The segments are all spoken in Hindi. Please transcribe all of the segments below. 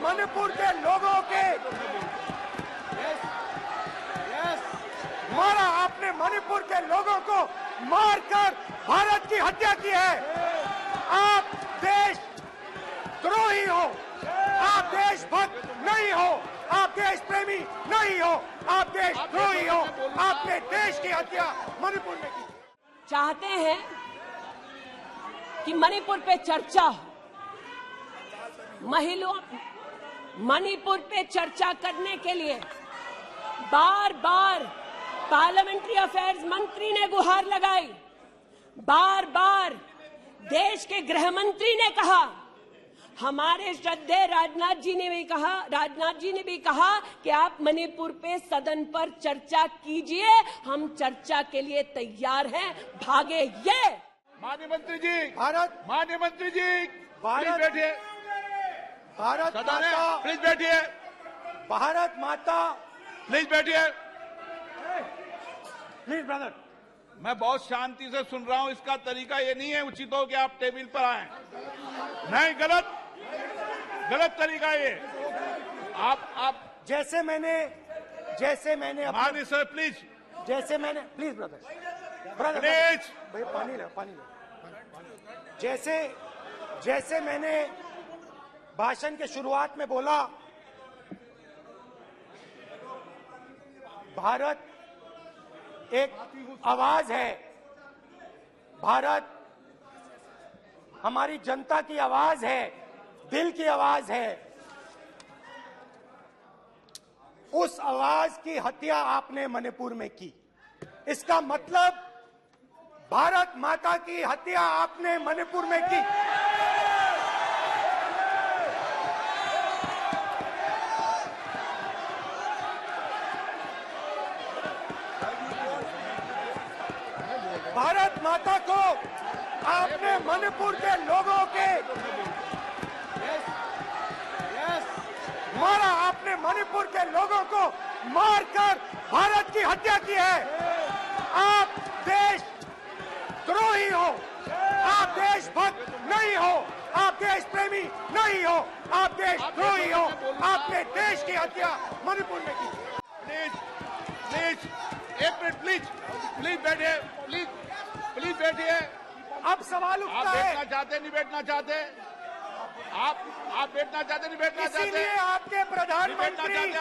मणिपुर के लोगों के मारा, आपने मणिपुर के लोगों को मारकर भारत की हत्या की है। आप देश द्रोही हो, आप देशभक्त नहीं हो, आप देश प्रेमी नहीं हो, आप देशद्रोही हो। आपने देश की हत्या मणिपुर में की। चाहते हैं कि मणिपुर पे चर्चा हो, मणिपुर पे चर्चा करने के लिए बार बार पार्लियामेंट्री अफेयर्स मंत्री ने गुहार लगाई, बार बार देश के गृह मंत्री ने कहा, हमारे श्रद्धेय राजनाथ जी ने भी कहा कि आप मणिपुर पे सदन पर चर्चा कीजिए, हम चर्चा के लिए तैयार हैं, भागे ये। माननीय मंत्री जी, माननीय मंत्री जी, प्लीज बैठिए। भारत माता, प्लीज बैठिए। भारत माता, प्लीज बैठिए। Please brother. मैं बहुत शांति से सुन रहा हूं, इसका तरीका ये नहीं है उचित हो कि आप टेबल पर आए। नहीं, गलत तरीका ये। आप जैसे मैंने माननीय sir please, please brother please भाई पानी ले। जैसे मैंने भाषण के शुरुआत में बोला, भारत एक आवाज है, भारत हमारी जनता की आवाज है, दिल की आवाज है। उस आवाज की हत्या आपने मणिपुर में की। इसका मतलब भारत माता की हत्या आपने मणिपुर में की। भारत माता को आपने मणिपुर के लोगों के मारा, आपने मणिपुर के लोगों को मारकर भारत की हत्या की है। आप देश द्रोही हो, आप देशभक्त नहीं हो, आप देश प्रेमी नहीं हो, आप देशद्रोही हो। आपने देश की हत्या मणिपुर में की। प्लीज एक मिनट, प्लीज बैठिए, प्लीज बैठिए। अब सवाल आप उठता है, बैठना चाहते नहीं बैठना चाहते, आप बैठना चाहते नहीं बैठना चाहते, इसीलिए आपके प्रधानमंत्री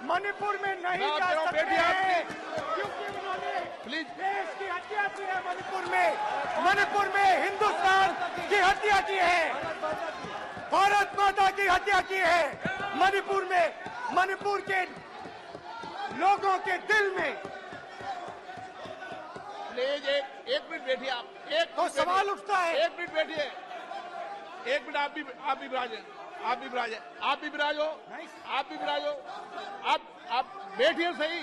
मणिपुर में नहीं जा सकते हैं, क्योंकि उन्होंने प्लीज देश की हत्या की है। मणिपुर में हिंदुस्तान की हत्या की है, भारत माता की हत्या की है। मणिपुर के लोगों के दिल में। प्लीज एक मिनट बैठिए। आप तो सवाल उठता है, एक मिनट बैठिए, एक मिनट। आप भी विराजो। आप बैठिए, सही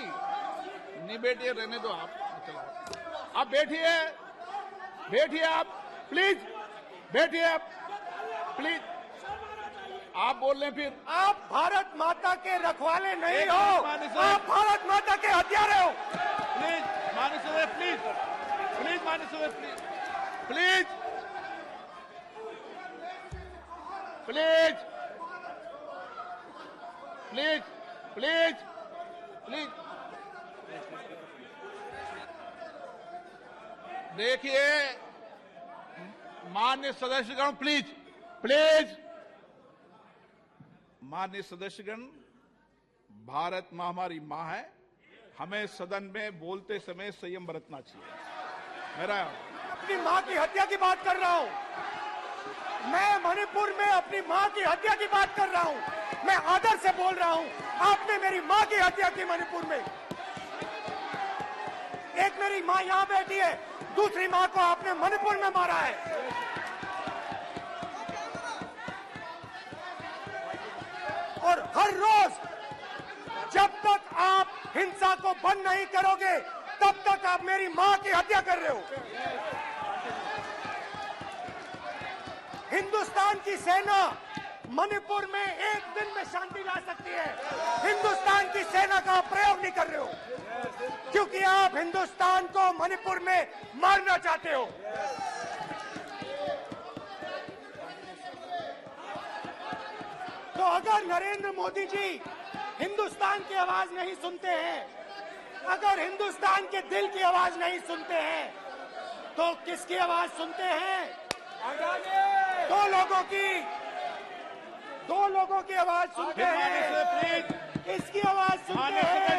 नहीं बैठिए, रहने दो। आप बैठिए आप प्लीज बैठिए। आप प्लीज, आप बोल रहे फिर। आप भारत माता के रखवाले नहीं हो, आप भारत माता के हत्यारे हो। प्लीज माननीय सदस्य, प्लीज माननीय सदस्य, प्लीज देखिए माननीय सदस्यगण, प्लीज माननीय सदस्यगण, भारत मां हमारी मां है, हमें सदन में बोलते समय संयम बरतना चाहिए। मेरा अपनी मां की हत्या की बात कर रहा हूं, मैं मणिपुर में अपनी मां की हत्या की बात कर रहा हूं, मैं आदर से बोल रहा हूं। आपने मेरी मां की हत्या की मणिपुर में। एक मेरी मां यहां बैठी है, दूसरी मां को आपने मणिपुर में मारा है। और हर रोज जब तक आप हिंसा को बंद नहीं करोगे, तब तक आप मेरी मां की हत्या कर रहे हो। हिंदुस्तान की सेना मणिपुर में एक दिन में शांति ला सकती है, हिंदुस्तान की सेना का प्रयोग नहीं कर रहे हो, क्योंकि आप हिंदुस्तान को मणिपुर में मारना चाहते हो। तो अगर नरेंद्र मोदी जी हिंदुस्तान की आवाज नहीं सुनते हैं, अगर हिंदुस्तान के दिल की आवाज नहीं सुनते हैं, तो किसकी आवाज सुनते हैं? दो लोगों की आवाज सुनते हैं। इसकी आवाज सुनते हैं,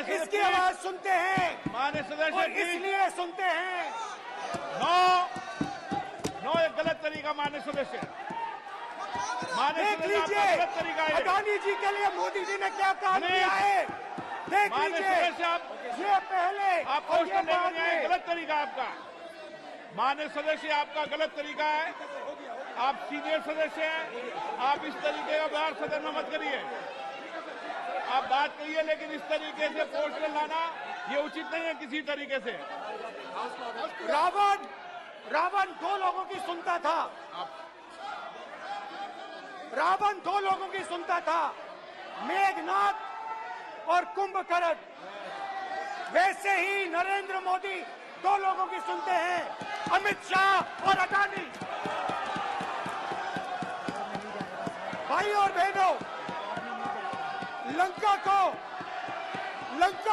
इसकी आवाज सुनते हैं और इसलिए सुनते हैं। नो, ये गलत तरीका माननीय सदस्य। देख लीजिए अडानी जी के लिए मोदी जी ने क्या काम किया है। देख लीजिए, ये पहले आपको गलत तरीका आपका। माननीय सदस्य, आपका गलत तरीका है। आप सीनियर सदस्य हैं, आप इस तरीके का व्यवहार सदन में मत करिए। आप बात करिए, लेकिन इस तरीके से पोस्टर लाना ये उचित नहीं है किसी तरीके से। रावण दो लोगों की सुनता था, रावण दो लोगों की सुनता था, मेघनाथ और कुंभकर्ण। वैसे ही नरेंद्र मोदी दो लोगों की सुनते हैं, अमित शाह और अडानी। भाई और बहनों, लंका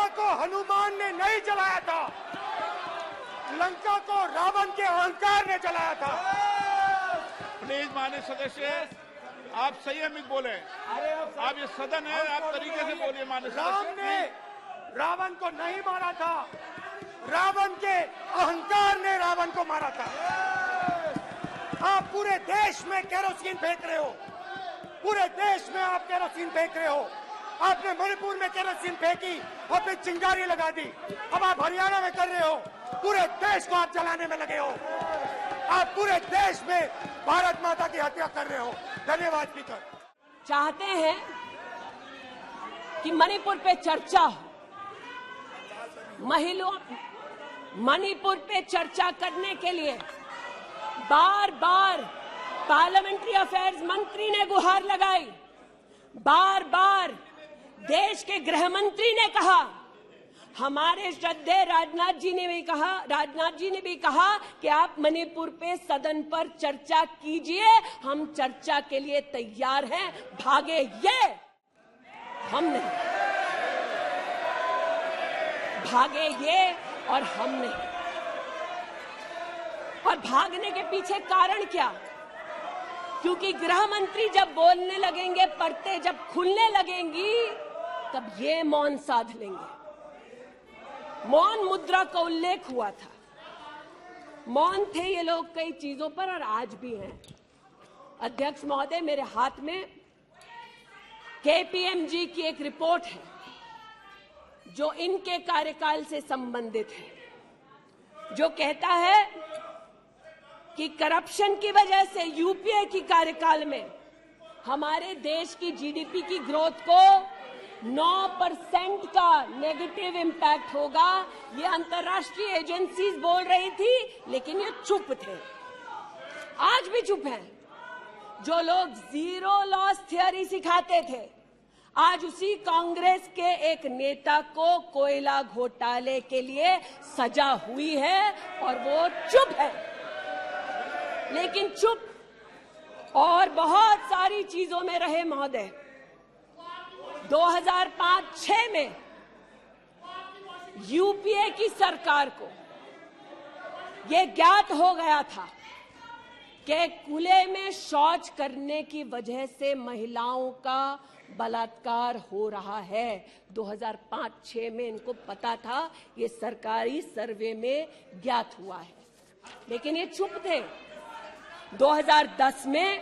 को हनुमान ने नहीं जलाया था, लंका को रावण के अहंकार ने जलाया था। प्लीज माननीय सदस्य, आप संयमित बोले। आप ये सदन है, आप तरीके से बोलिए। माननीय राम ने रावण को नहीं मारा था, रावण के अहंकार ने रावण को मारा था। आप पूरे देश में केरोसिन फेंक रहे हो, पूरे देश में आप केरोसिन फेंक रहे हो। आपने मणिपुर में केरोसिन फेंकी, आपने चिंगारी लगा दी। अब आप हरियाणा में कर रहे हो, पूरे देश को आप जलाने में लगे हो। आप पूरे देश में भारत माता की हत्या कर रहे हो। धन्यवाद स्पीकर। चाहते हैं कि मणिपुर पे चर्चा हो, मणिपुर पे चर्चा करने के लिए बार बार पार्लियामेंट्री अफेयर्स मंत्री ने गुहार लगाई, बार बार देश के गृह मंत्री ने कहा, हमारे श्रद्धेय राजनाथ जी ने भी कहा कि आप मणिपुर पे सदन पर चर्चा कीजिए, हम चर्चा के लिए तैयार हैं, भागे ये हम नहीं, भागे ये और हम नहीं। और भागने के पीछे कारण क्या? क्योंकि गृह मंत्री जब बोलने लगेंगे, परतें जब खुलने लगेंगी, तब ये मौन साध लेंगे। मौन मुद्रा का उल्लेख हुआ था, मौन थे ये लोग कई चीजों पर और आज भी हैं। अध्यक्ष महोदय, मेरे हाथ में KPMG की एक रिपोर्ट है जो इनके कार्यकाल से संबंधित है, जो कहता है कि करप्शन की वजह से यूपीए की कार्यकाल में हमारे देश की जीडीपी की ग्रोथ को 9% का नेगेटिव इम्पैक्ट होगा। ये अंतर्राष्ट्रीय एजेंसीज बोल रही थी, लेकिन ये चुप थे, आज भी चुप हैं। जो लोग जीरो लॉस थियरी सिखाते थे, आज उसी कांग्रेस के एक नेता को कोयला घोटाले के लिए सजा हुई है और वो चुप है। लेकिन चुप और बहुत सारी चीजों में रहे महोदय। 2005-06 में यूपीए की सरकार को यह ज्ञात हो गया था कि खुले में शौच करने की वजह से महिलाओं का बलात्कार हो रहा है। 2005-06 में इनको पता था, ये सरकारी सर्वे में ज्ञात हुआ है, लेकिन ये चुप थे। 2010 में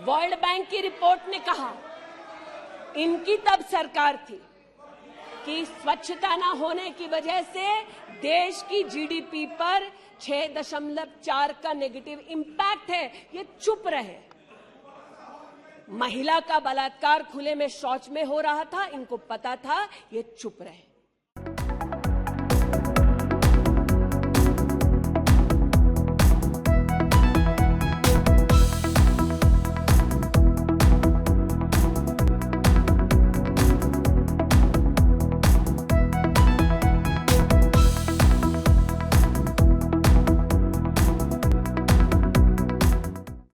वर्ल्ड बैंक की रिपोर्ट ने कहा, इनकी तब सरकार थी, कि स्वच्छता न होने की वजह से देश की जीडीपी पर 6.4 का नेगेटिव इम्पैक्ट है। ये चुप रहे। महिला का बलात्कार खुले में शौच में हो रहा था, इनको पता था, ये चुप रहे।